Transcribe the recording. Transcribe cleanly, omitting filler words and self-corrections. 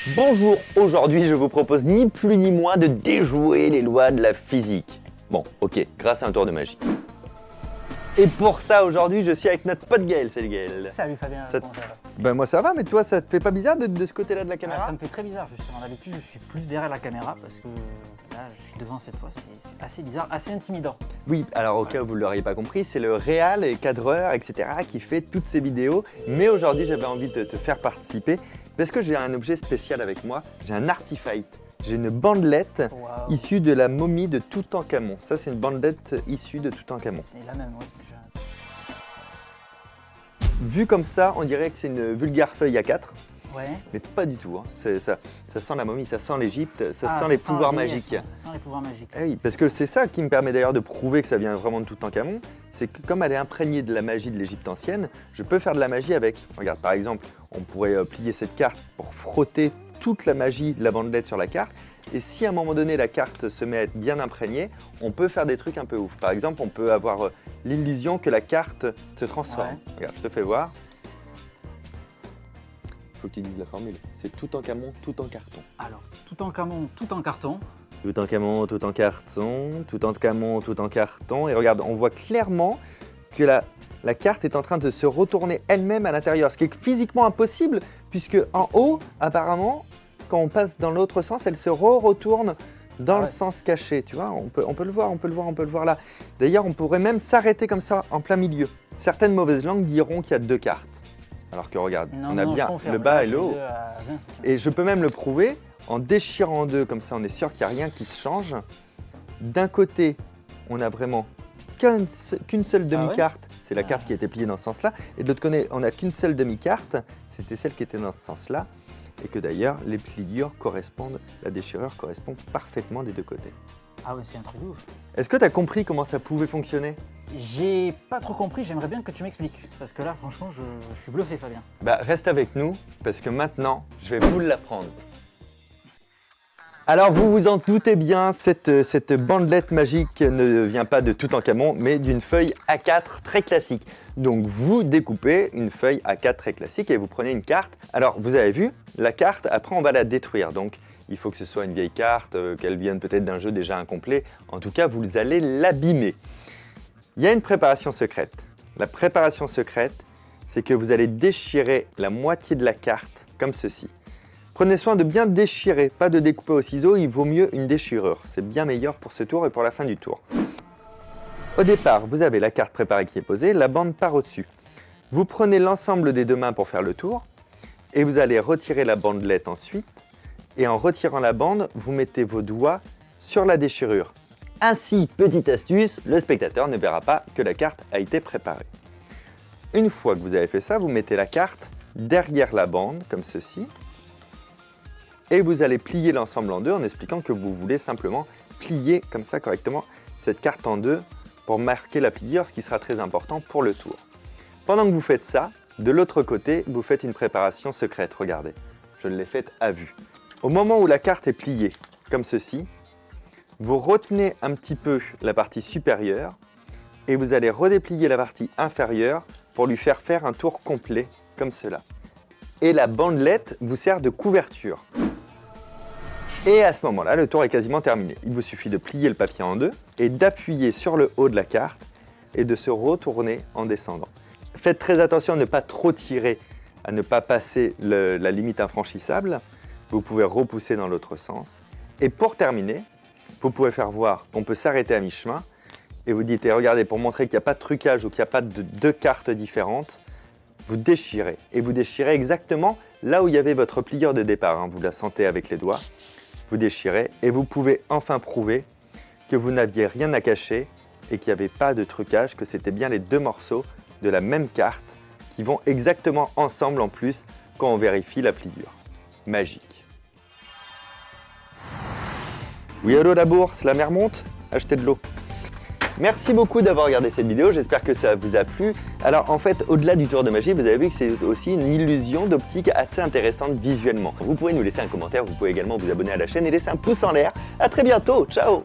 Bonjour, aujourd'hui je vous propose ni plus ni moins de déjouer les lois de la physique. Bon, ok, grâce à un tour de magie. Et pour ça, aujourd'hui, je suis avec notre pote Gaël. Salut Gaël. Salut Fabien, comment ça va? Ben moi ça va, mais toi, ça te fait pas bizarre d'être de ce côté-là de la Ah, caméra? ça me fait très bizarre justement. D'habitude, je suis plus derrière la caméra parce que là, je suis devant cette fois. C'est assez bizarre, assez intimidant. Oui, alors au cas où vous ne l'auriez pas compris, c'est le réal et cadreur, etc. qui fait toutes ces vidéos. Mais aujourd'hui, j'avais envie de te faire participer parce que j'ai un objet spécial avec moi. J'ai un artifact. J'ai une bandelette Waouh. issue de la momie de Toutankhamon. Ça, c'est une bandelette issue de Toutankhamon. C'est la même, oui. Vu comme ça, on dirait que c'est une vulgaire feuille A4, Ouais. mais pas du tout. Hein. Ça sent la momie, ça sent l'Égypte, ça Ah, sent les sent pouvoirs la vieillesse, magiques. ouais, ça sent les pouvoirs magiques. Eh oui, parce que c'est ça qui me permet d'ailleurs de prouver que ça vient vraiment de Toutankhamon, c'est que comme elle est imprégnée de la magie de l'Égypte ancienne, je peux faire de la magie avec. Regarde, par exemple, on pourrait plier cette carte pour frotter toute la magie de la bandelette sur la carte. Et si à un moment donné la carte se met à être bien imprégnée, on peut faire des trucs un peu ouf. Par exemple, on peut avoir l'illusion que la carte se transforme. Ouais. Regarde, je te fais voir. Faut que tu dises la formule. C'est Toutankhamon, tout en carton. Alors, tout en camon, tout en carton. Toutankhamon, tout en carton, Toutankhamon, tout en carton. Et regarde, on voit clairement que la carte est en train de se retourner elle-même à l'intérieur, ce qui est physiquement impossible, puisque en haut, apparemment, quand on passe dans l'autre sens, elle se retourne dans le sens caché. Tu vois, on peut le voir là. D'ailleurs, on pourrait même s'arrêter comme ça en plein milieu. Certaines mauvaises langues diront qu'il y a deux cartes. Alors que regarde, on a bien le bas et le haut. Et je peux même le prouver en déchirant en deux, comme ça on est sûr qu'il n'y a rien qui se change. D'un côté, on a vraiment qu'une seule demi-carte, c'est la carte qui a été pliée dans ce sens-là. Et de l'autre côté, on n'a qu'une seule demi-carte, c'était celle qui était dans ce sens-là. Et que d'ailleurs, les pliures correspondent, la déchirure correspond parfaitement des deux côtés. Ah ouais, c'est un truc de ouf. Est-ce que tu as compris comment ça pouvait fonctionner? J'ai pas trop compris, j'aimerais bien que tu m'expliques. Parce que là, franchement, je suis bluffé, Fabien. Bah, reste avec nous, parce que maintenant, je vais vous l'apprendre. Alors, vous vous en doutez bien, cette bandelette magique ne vient pas de Toutankhamon, mais d'une feuille A4 très classique. Donc, vous découpez une feuille A4 très classique et vous prenez une carte. Alors, vous avez vu, la carte, après, on va la détruire. Donc, il faut que ce soit une vieille carte, qu'elle vienne peut-être d'un jeu déjà incomplet. En tout cas, vous allez l'abîmer. Il y a une préparation secrète. La préparation secrète, c'est que vous allez déchirer la moitié de la carte, comme ceci. Prenez soin de bien déchirer, pas de découper au ciseau, il vaut mieux une déchirure. C'est bien meilleur pour ce tour et pour la fin du tour. Au départ, vous avez la carte préparée qui est posée, la bande part au-dessus. Vous prenez l'ensemble des deux mains pour faire le tour et vous allez retirer la bandelette ensuite. Et en retirant la bande, vous mettez vos doigts sur la déchirure. Ainsi, petite astuce, le spectateur ne verra pas que la carte a été préparée. Une fois que vous avez fait ça, vous mettez la carte derrière la bande, comme ceci. Et vous allez plier l'ensemble en deux en expliquant que vous voulez simplement plier comme ça correctement cette carte en deux pour marquer la pliure, ce qui sera très important pour le tour. Pendant que vous faites ça, de l'autre côté, vous faites une préparation secrète. Regardez, je l'ai faite à vue. Au moment où la carte est pliée, comme ceci, vous retenez un petit peu la partie supérieure et vous allez redéplier la partie inférieure pour lui faire faire un tour complet, comme cela. Et la bandelette vous sert de couverture. Et à ce moment-là, le tour est quasiment terminé. Il vous suffit de plier le papier en deux et d'appuyer sur le haut de la carte et de se retourner en descendant. Faites très attention à ne pas trop tirer, à ne pas passer la limite infranchissable. Vous pouvez repousser dans l'autre sens. Et pour terminer, vous pouvez faire voir qu'on peut s'arrêter à mi-chemin et vous dites, regardez, pour montrer qu'il n'y a pas de trucage ou qu'il n'y a pas de deux cartes différentes, vous déchirez. Et vous déchirez exactement là où il y avait votre pliure de départ. Hein. Vous la sentez avec les doigts. Vous déchirez et vous pouvez enfin prouver que vous n'aviez rien à cacher et qu'il n'y avait pas de trucage, que c'était bien les deux morceaux de la même carte qui vont exactement ensemble en plus quand on vérifie la pliure. Magique. Oui, allô la bourse, la mer monte? Achetez de l'eau. Merci beaucoup d'avoir regardé cette vidéo, j'espère que ça vous a plu. Alors en fait, au-delà du tour de magie, vous avez vu que c'est aussi une illusion d'optique assez intéressante visuellement. Vous pouvez nous laisser un commentaire, vous pouvez également vous abonner à la chaîne et laisser un pouce en l'air. A très bientôt, ciao!